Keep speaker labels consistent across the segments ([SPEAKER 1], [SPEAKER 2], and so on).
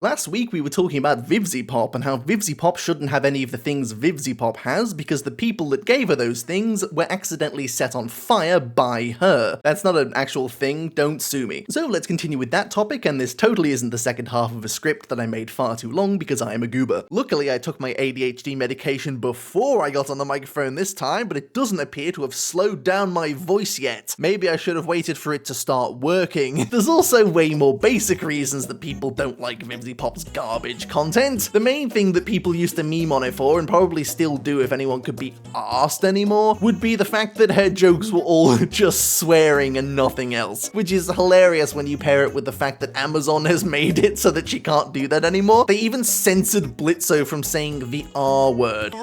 [SPEAKER 1] Last week we were talking about VivziePop and how VivziePop shouldn't have any of the things VivziePop has because the people that gave her those things were accidentally set on fire by her. That's not an actual thing, don't sue me. So let's continue with that topic, and this totally isn't the second half of a script that I made far too long because I am a goober. Luckily I took my ADHD medication before I got on the microphone this time, but it doesn't appear to have slowed down my voice yet. Maybe I should have waited for it to start working. There's also way more basic reasons that people don't like VivziePop's garbage content. The main thing that people used to meme on it for, and probably still do if anyone could be asked anymore, would be the fact that her jokes were all just swearing and nothing else, which is hilarious when you pair it with the fact that Amazon has made it so that she can't do that anymore. They even censored Blitzo from saying the R word.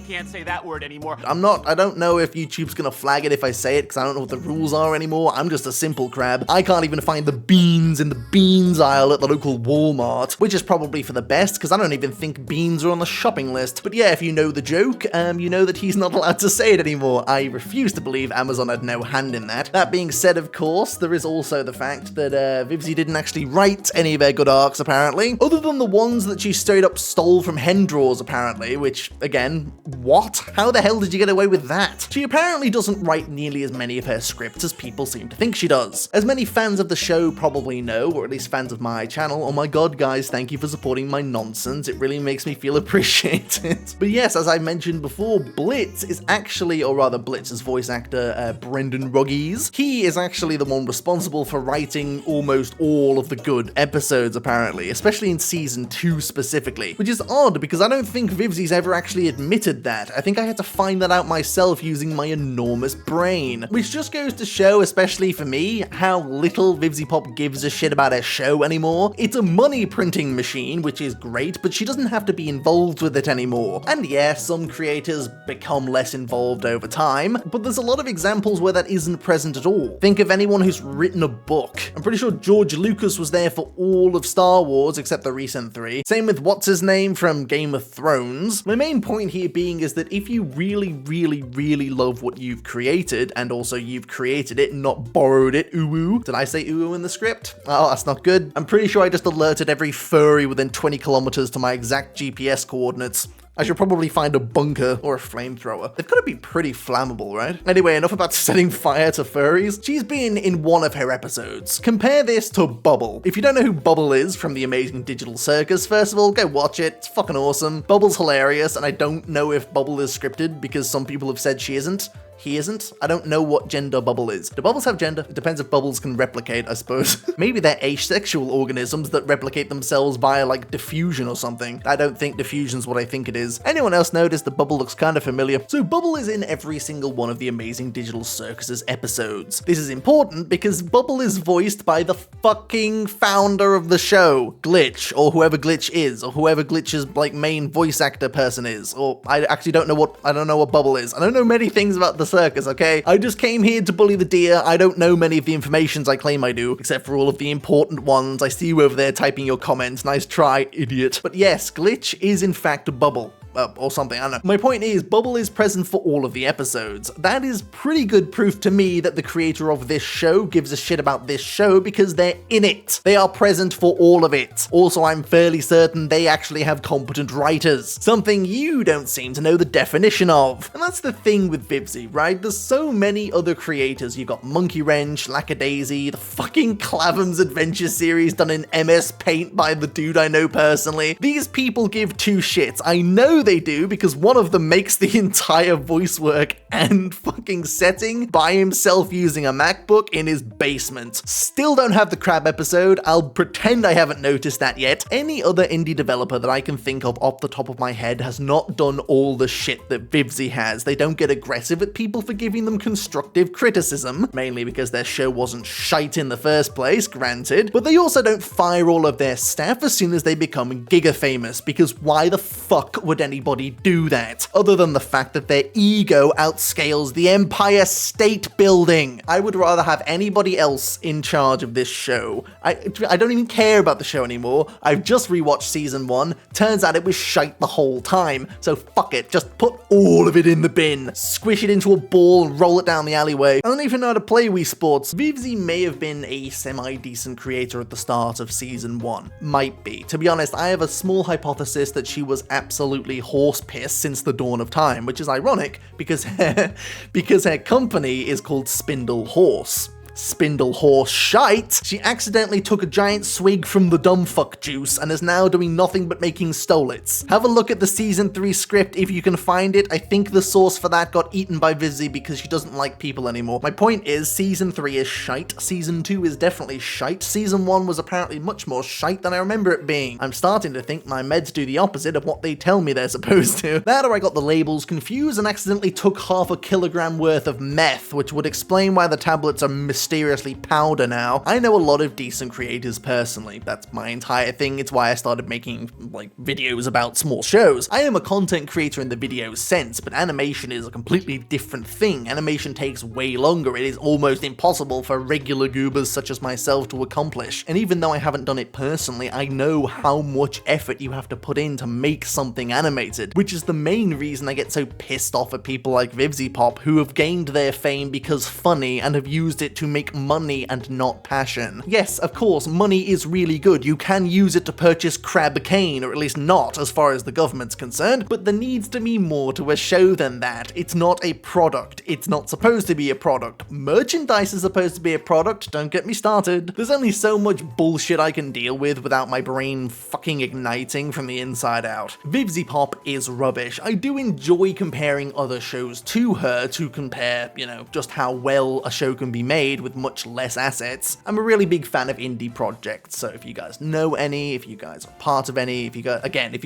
[SPEAKER 2] Can't say that word anymore.
[SPEAKER 1] I don't know if YouTube's gonna flag it if I say it because I don't know what the rules are anymore. I'm just a simple crab. I can't even find the beans in the beans aisle at the local Walmart, which is probably for the best because I don't even think beans are on the shopping list. But yeah, if you know the joke, you know that he's not allowed to say it anymore. I refuse to believe Amazon had no hand in that. That being said, of course, there is also the fact that Vivzie didn't actually write any of her good arcs, apparently, other than the ones that she straight up stole from Hendraws, apparently, which, again, what? How the hell did you get away with that? She apparently doesn't write nearly as many of her scripts as people seem to think she does. As many fans of the show probably know, or at least fans of my channel, oh my god guys, thank you for supporting my nonsense, it really makes me feel appreciated. But yes, as I mentioned before, Blitz is actually, or rather Blitz's voice actor, Brendan Ruggies, he is actually the one responsible for writing almost all of the good episodes apparently, especially in season 2 specifically, which is odd because I don't think Vivzie's ever actually admitted that. I think I had to find that out myself using my enormous brain, which just goes to show, especially for me, how little VivziePop gives a shit about her show anymore. It's a money printing machine, which is great, but she doesn't have to be involved with it anymore. And yeah, some creators become less involved over time, but there's a lot of examples where that isn't present at all. Think of anyone who's written a book. I'm pretty sure George Lucas was there for all of Star Wars except the recent 3. Same with what's his name from Game of Thrones. My main point here being is that if you really love what you've created, and also you've created it, not borrowed it, ooh. Did I say ooh in the script? Oh, that's not good. I'm pretty sure I just alerted every furry within 20 kilometers to my exact GPS coordinates. I should probably find a bunker or a flamethrower. They've got to be pretty flammable, right? Anyway, enough about setting fire to furries. She's been in one of her episodes. Compare this to Bubble. If you don't know who Bubble is from the Amazing Digital Circus, first of all, go watch it. It's fucking awesome. Bubble's hilarious, and I don't know if Bubble is scripted because some people have said she isn't. He isn't. I don't know what gender Bubble is. Do bubbles have gender? It depends if bubbles can replicate, I suppose. Maybe they're asexual organisms that replicate themselves via, like, diffusion or something. I don't think diffusion's what I think it is. Anyone else notice that Bubble looks kind of familiar? So Bubble is in every single one of the Amazing Digital Circus's episodes. This is important because Bubble is voiced by the fucking founder of the show, Glitch, or whoever Glitch is, or whoever Glitch's, like, main voice actor person is, or I actually don't know what Bubble is. I don't know many things about the circus, okay? I just came here to bully the deer. I don't know many of the informations I claim I do, except for all of the important ones. I see you over there typing your comments. Nice try, idiot. But yes, Glitch is in fact a Bubble. Or something, I don't know. My point is, Bubble is present for all of the episodes. That is pretty good proof to me that the creator of this show gives a shit about this show because they're in it. They are present for all of it. Also, I'm fairly certain they actually have competent writers, something you don't seem to know the definition of. And that's the thing with Vivzie, right? There's so many other creators. You've got Monkey Wrench, Lackadaisy, the fucking Clavum's Adventure series done in MS Paint by the dude I know personally. These people give two shits. I know they do because one of them makes the entire voice work and fucking setting by himself using a MacBook in his basement. Still don't have the crab episode. I'll pretend I haven't noticed that yet. Any other indie developer that I can think of off the top of my head has not done all the shit that Vivzie has. They don't get aggressive at people for giving them constructive criticism, mainly because their show wasn't shite in the first place, granted, but they also don't fire all of their staff as soon as they become giga famous, because why the fuck would anybody do that, other than the fact that their ego outscales the Empire State Building. I would rather have anybody else in charge of this show. I don't even care about the show anymore. I've just rewatched season 1. Turns out it was shite the whole time. So fuck it, just put all of it in the bin. Squish it into a ball and roll it down the alleyway. I don't even know how to play Wii Sports. Vivzie may have been a semi-decent creator at the start of season 1. Might be. To be honest, I have a small hypothesis that she was absolutely horse piss since the dawn of time, which is ironic because her company is called Spindle Horse. Spindle Horse shite. She accidentally took a giant swig from the dumb fuck juice and is now doing nothing but making stolets. Have a look at the season 3 script if you can find it. I think the source for that got eaten by Vivzie because she doesn't like people anymore. My point is, season 3 is shite, season 2 is definitely shite, season 1 was apparently much more shite than I remember it being. I'm starting to think my meds do the opposite of what they tell me they're supposed to. That or I got the labels confused and accidentally took half a kilogram worth of meth, which would explain why the tablets are mysteriously powder now. I know a lot of decent creators personally. That's my entire thing. It's why I started making like videos about small shows. I am a content creator in the video sense, but animation is a completely different thing. Animation takes way longer. It is almost impossible for regular goobers such as myself to accomplish. And even though I haven't done it personally, I know how much effort you have to put in to make something animated, which is the main reason I get so pissed off at people like VivziePop who have gained their fame because funny and have used it to make money and not passion. Yes, of course, money is really good. You can use it to purchase Crab Cane, or at least not as far as the government's concerned, but there needs to be more to a show than that. It's not a product. It's not supposed to be a product. Merchandise is supposed to be a product, don't get me started. There's only so much bullshit I can deal with without my brain fucking igniting from the inside out. VivziePop is rubbish. I do enjoy comparing other shows to her to compare, just how well a show can be made with much less assets. I'm a really big fan of indie projects, so if you guys know any, if you guys are part of any, if you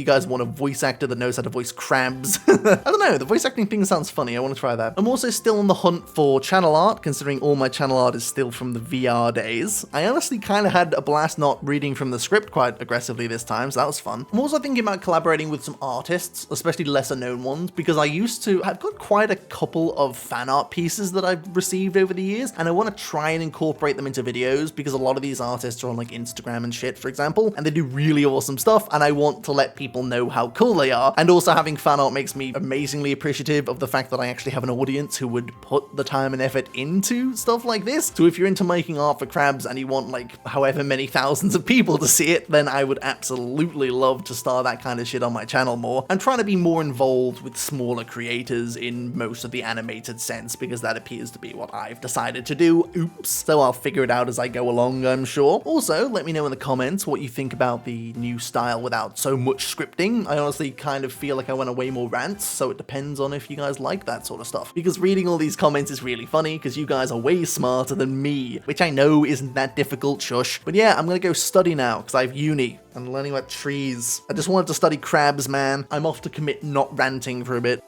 [SPEAKER 1] guys want a voice actor that knows how to voice crabs, I don't know, the voice acting thing sounds funny, I want to try that. I'm also still on the hunt for channel art, considering all my channel art is still from the VR days. I honestly kind of had a blast not reading from the script quite aggressively this time, so that was fun. I'm also thinking about collaborating with some artists, especially lesser known ones, because I've got quite a couple of fan art pieces that I've received over the years, and I want to try and incorporate them into videos because a lot of these artists are on like Instagram and shit, for example, and they do really awesome stuff, and I want to let people know how cool they are. And also having fan art makes me amazingly appreciative of the fact that I actually have an audience who would put the time and effort into stuff like this. So if you're into making art for crabs and you want like however many thousands of people to see it, then I would absolutely love to star that kind of shit on my channel more. I'm trying to be more involved with smaller creators in most of the animated sense because that appears to be what I've decided to do. Oops. So I'll figure it out as I go along, I'm sure. Also, let me know in the comments what you think about the new style without so much scripting. I honestly kind of feel like I went away more rants, so it depends on if you guys like that sort of stuff. Because reading all these comments is really funny, because you guys are way smarter than me, which I know isn't that difficult, shush. But yeah, I'm gonna go study now, because I have uni. I'm learning about trees. I just wanted to study crabs, man. I'm off to commit not ranting for a bit.